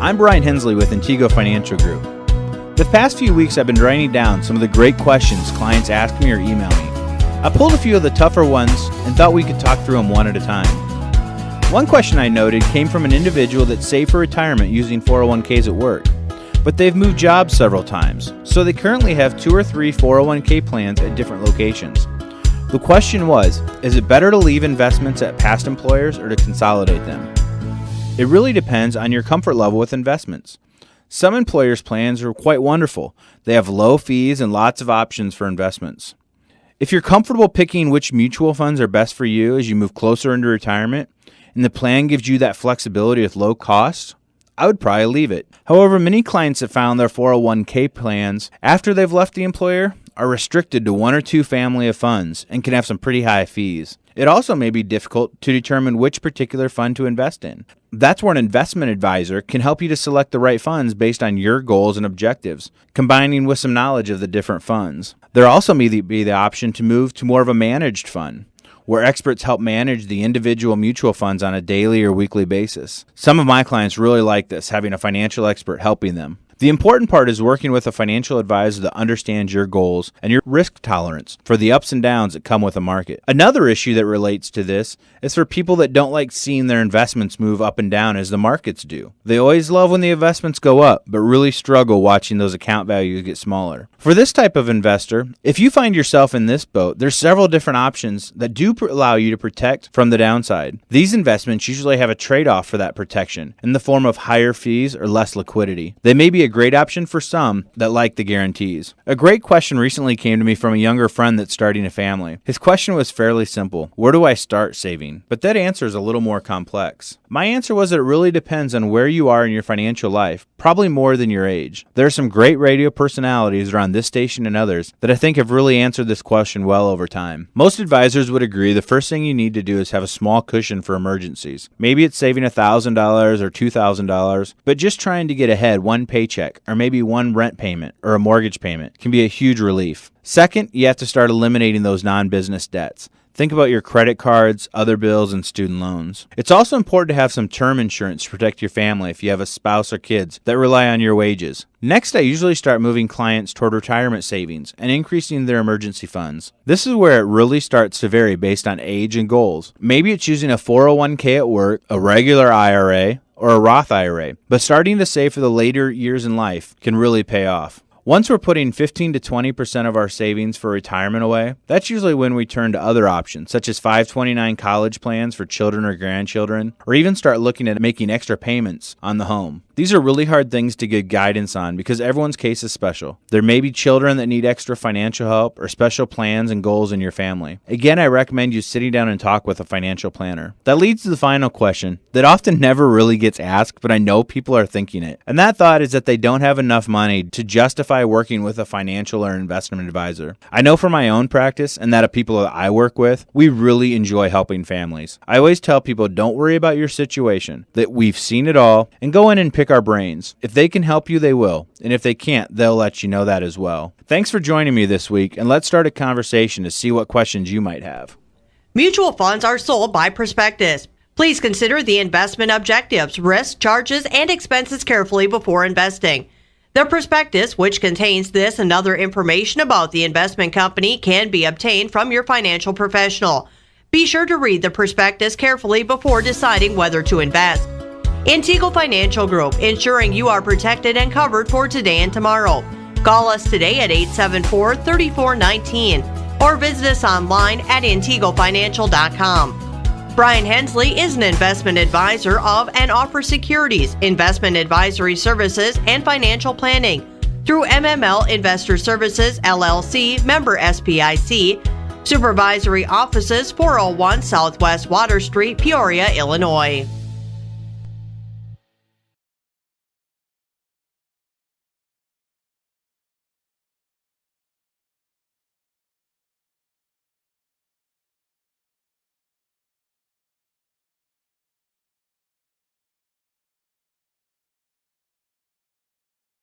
I'm Brian Hensley with Intego Financial Group. The past few weeks I've been writing down some of the great questions clients ask me or email me. I pulled a few of the tougher ones and thought we could talk through them one at a time. One question I noted came from an individual that saved for retirement using 401ks at work, but they've moved jobs several times, so they currently have 2 or 3 401k plans at different locations. The question was, is it better to leave investments at past employers or to consolidate them? It really depends on your comfort level with investments. Some employers' plans are quite wonderful. They have low fees and lots of options for investments. If you're comfortable picking which mutual funds are best for you as you move closer into retirement, and the plan gives you that flexibility with low costs, I would probably leave it. However, many clients have found their 401k plans after they've left the employer are restricted to 1 or 2 family of funds and can have some pretty high fees. It also may be difficult to determine which particular fund to invest in. That's where an investment advisor can help you to select the right funds based on your goals and objectives, combining with some knowledge of the different funds. There also may be the option to move to more of a managed fund, where experts help manage the individual mutual funds on a daily or weekly basis. Some of my clients really like this, having a financial expert helping them. The important part is working with a financial advisor that understands your goals and your risk tolerance for the ups and downs that come with a market. Another issue that relates to this is for people that don't like seeing their investments move up and down as the markets do. They always love when the investments go up, but really struggle watching those account values get smaller. For this type of investor, if you find yourself in this boat, there's several different options that do allow you to protect from the downside. These investments usually have a trade-off for that protection in the form of higher fees or less liquidity. They may be a great option for some that like the guarantees. A great question recently came to me from a younger friend that's starting a family. His question was fairly simple. Where do I start saving? But that answer is a little more complex. My answer was that it really depends on where you are in your financial life, probably more than your age. There are some great radio personalities around this station and others that I think have really answered this question well over time. Most advisors would agree the first thing you need to do is have a small cushion for emergencies. Maybe it's saving $1,000 or $2,000, but just trying to get ahead one paycheck or maybe one rent payment or a mortgage payment can be a huge relief. Second, you have to start eliminating those non-business debts. Think about your credit cards, other bills, and student loans. It's also important to have some term insurance to protect your family if you have a spouse or kids that rely on your wages. Next, I usually start moving clients toward retirement savings and increasing their emergency funds. This is where it really starts to vary based on age and goals. Maybe it's using a 401k at work, a regular IRA, or a Roth IRA, but starting to save for the later years in life can really pay off. Once we're putting 15 to 20% of our savings for retirement away, that's usually when we turn to other options, such as 529 college plans for children or grandchildren, or even start looking at making extra payments on the home. These are really hard things to get guidance on because everyone's case is special. There may be children that need extra financial help or special plans and goals in your family. Again, I recommend you sitting down and talk with a financial planner. That leads to the final question that often never really gets asked, but I know people are thinking it. And that thought is that they don't have enough money to justify working with a financial or investment advisor. I know from my own practice and that of people that I work with, we really enjoy helping families. I always tell people, don't worry about your situation, that we've seen it all, and go in and pick our brains. If they can help you, they will. And if they can't, they'll let you know that as well. Thanks for joining me this week, and let's start a conversation to see what questions you might have. Mutual funds are sold by prospectus. Please consider the investment objectives, risks, charges, and expenses carefully before investing. The prospectus, which contains this and other information about the investment company, can be obtained from your financial professional. Be sure to read the prospectus carefully before deciding whether to invest. Intego Financial Group, ensuring you are protected and covered for today and tomorrow. Call us today at 874-3419 or visit us online at integofinancial.com. Brian Hensley is an investment advisor of and offers securities, investment advisory services, and financial planning through MML Investor Services, LLC, member SPIC, supervisory offices 401 Southwest Water Street, Peoria, Illinois.